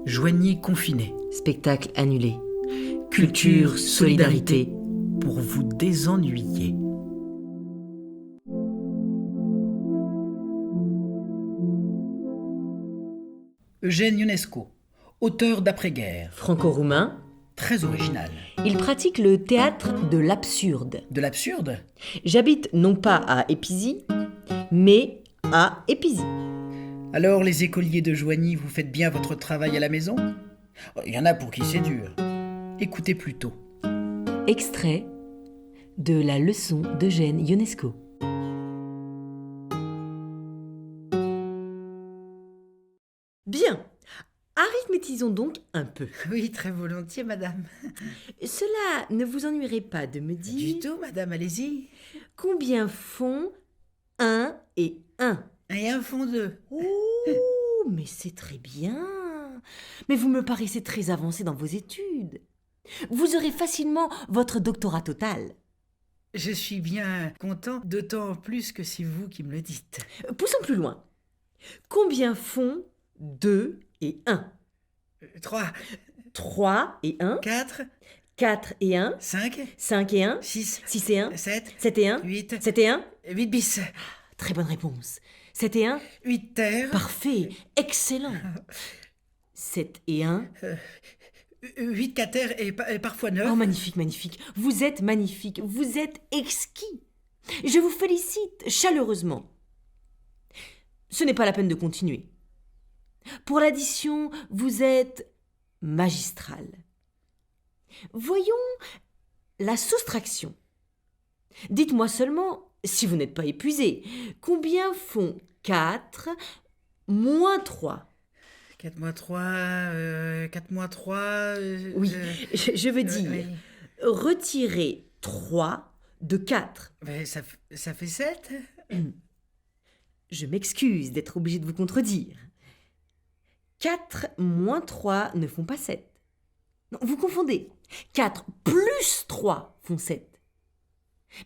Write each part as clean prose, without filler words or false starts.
Joignez confiné. Spectacle annulé. Culture, solidarité, pour vous désennuyer. Eugène Ionesco, auteur d'après-guerre, Franco-roumain, très original. il pratique le théâtre de l'absurde. De l'absurde? J'habite non pas à Épisy, mais à Épisy. Alors les écoliers de Joigny, vous faites bien votre travail à la maison? Il y en a pour qui c'est dur. Écoutez plutôt. Extrait de la leçon d'Eugène Ionesco. Bien, arithmétisons donc un peu. Oui, très volontiers, madame. Cela ne vous ennuierait pas de me Du dire tout, madame, allez-y. combien font 1 et 1? Et un fond deux. Oh, mais c'est très bien. Mais vous me paraissez très avancé dans vos études. Vous aurez facilement votre doctorat total. Je suis bien content, d'autant plus que c'est vous qui me le dites. Poussons plus loin. Combien font 2 et 1? 3, 3 et 1, 4, 4 et 1, 5, 5 et 1, 6, 6 et 1, 7, 7 et 1, 8, 7 et 1. 8 bis, Très bonne réponse. 7 et 1, 8 terres, parfait, excellent. 7 et 1, 8 quater et parfois 9. oh magnifique, magnifique. Vous êtes magnifique, vous êtes exquis. Je vous félicite chaleureusement. Ce n'est pas la peine de continuer. Pour l'addition, vous êtes magistral. Voyons la soustraction. Dites-moi seulement, si vous n'êtes pas épuisé, combien font 4 moins 3? 4 moins 3, 4 moins 3... Oui, je veux dire, oui. retirer 3 de 4. Mais ça fait 7. Je m'excuse d'être obligé de vous contredire. 4 moins 3 ne font pas 7. Non, vous confondez. 4 plus 3 font 7.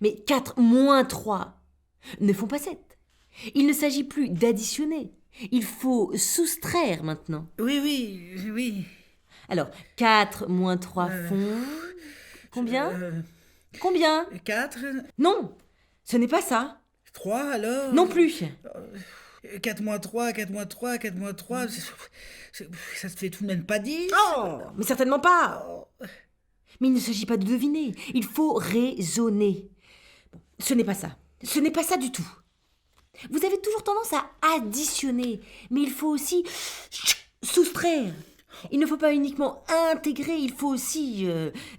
Mais 4 moins 3 ne font pas 7. Il ne s'agit plus d'additionner. Il faut soustraire maintenant. Oui. Alors, 4 moins 3 font... Combien? Combien? 4, Non, ce n'est pas ça. 3 alors? Non plus. 4 moins 3, 4 moins 3, 4 moins 3, ça se fait tout de même pas 10. Oh, mais certainement pas. Mais il ne s'agit pas de deviner, il faut raisonner. Bon, ce n'est pas ça. Ce n'est pas ça du tout. Vous avez toujours tendance à additionner, mais il faut aussi soustraire. Il ne faut pas uniquement intégrer, il faut aussi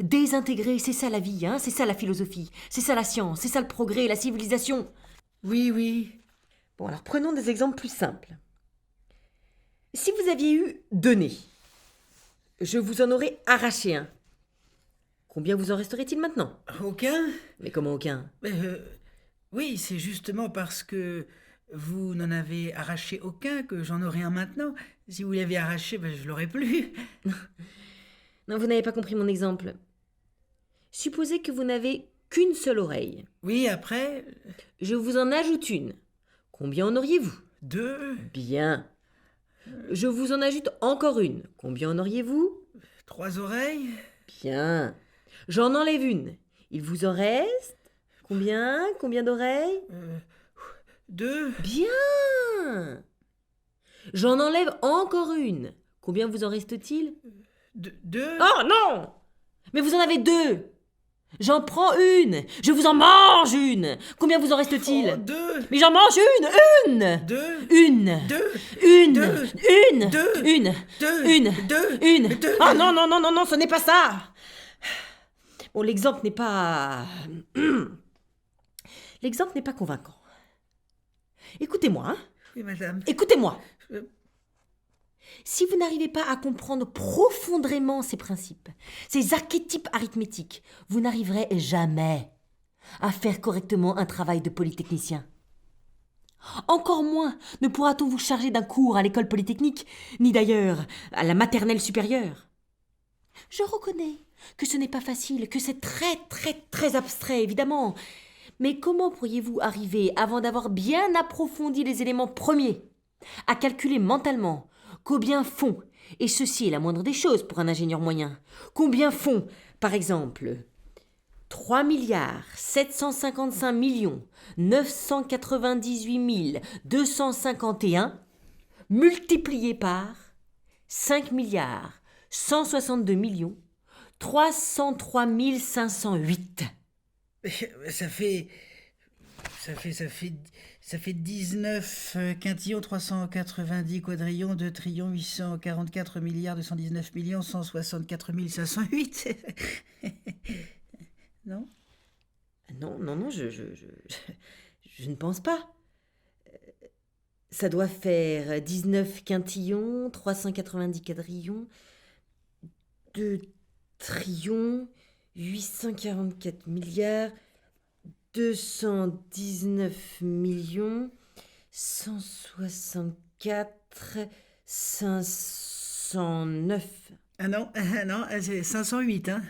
désintégrer. C'est ça la vie, hein, c'est ça la philosophie, c'est ça la science, c'est ça le progrès, la civilisation. Oui. Bon, alors prenons des exemples plus simples. Si vous aviez eu 2 nez, je vous en aurais arraché un. Combien vous en resterait-il maintenant? Aucun? Mais comment aucun? Oui, c'est justement parce que vous n'en avez arraché aucun que j'en aurai un maintenant. Si vous l'avez arraché, je l'aurais plus. Non, vous n'avez pas compris mon exemple. Supposez que vous n'avez qu'une seule oreille. Oui, après, Je vous en ajoute une. Combien en auriez-vous? 2, Bien. Je vous en ajoute encore une. Combien en auriez-vous? 3 oreilles, Bien. J'en enlève une. Il vous en reste? Combien? Combien d'oreilles? 2, Bien. J'en enlève encore une. Combien vous en reste-t-il? 2. Oh non! Mais vous en avez 2. J'en prends une. Je vous en mange une. Combien vous en reste-t-il? 2, Mais j'en mange une. 2, Une. 2, Une. Deux. Une. Deux. Une. 2, Une. 2, Une. 2. Ah non, ce n'est pas ça. Bon, l'exemple n'est pas... L'exemple n'est pas convaincant. Écoutez-moi, hein. Oui, madame. Écoutez-moi. Euh. Si vous n'arrivez pas à comprendre profondément ces principes, ces archétypes arithmétiques, vous n'arriverez jamais à faire correctement un travail de polytechnicien. Encore moins ne pourra-t-on vous charger d'un cours à l'école polytechnique, ni d'ailleurs à la maternelle supérieure. Je reconnais que ce n'est pas facile, que c'est très abstrait, évidemment. Mais comment pourriez-vous arriver, avant d'avoir bien approfondi les éléments premiers, à calculer mentalement combien font Et ceci est la moindre des choses pour un ingénieur moyen. Combien font, par exemple, 3 998 251 multiplié par 5 162 303 508. Ça fait 19 quintillons 390 quadrillons 2 trillions 844 milliards 219 millions 164 508. Non? Non, je ne pense pas. Ça doit faire 19 quintillons, 390 quadrillons, 2 trillions, 844 milliards, 219 millions, 164, 509. Ah non, c'est 508, hein.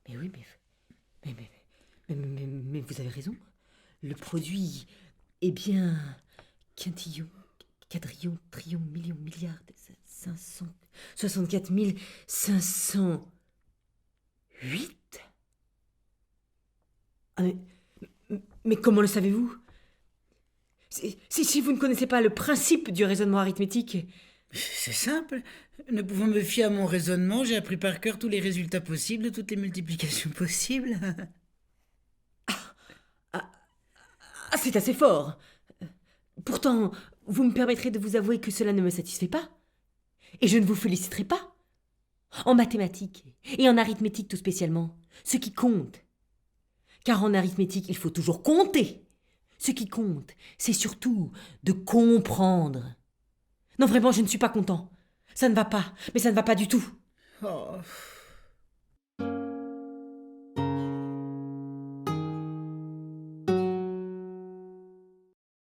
Mais oui, mais vous avez raison. Le produit est bien quintillon, quadrillon, trillion, million, milliard, 564 508. Ah mais comment le savez-vous? Si vous ne connaissez pas le principe du raisonnement arithmétique. C'est simple. Ne pouvant me fier à mon raisonnement, j'ai appris par cœur tous les résultats possibles, toutes les multiplications possibles. C'est assez fort. Pourtant, vous me permettrez de vous avouer que cela ne me satisfait pas. Et je ne vous féliciterai pas. En mathématiques et en arithmétique tout spécialement, ce qui compte. Car en arithmétique, il faut toujours compter. Ce qui compte, c'est surtout de comprendre. Non, vraiment, je ne suis pas content. Ça ne va pas, mais ça ne va pas du tout. Oh.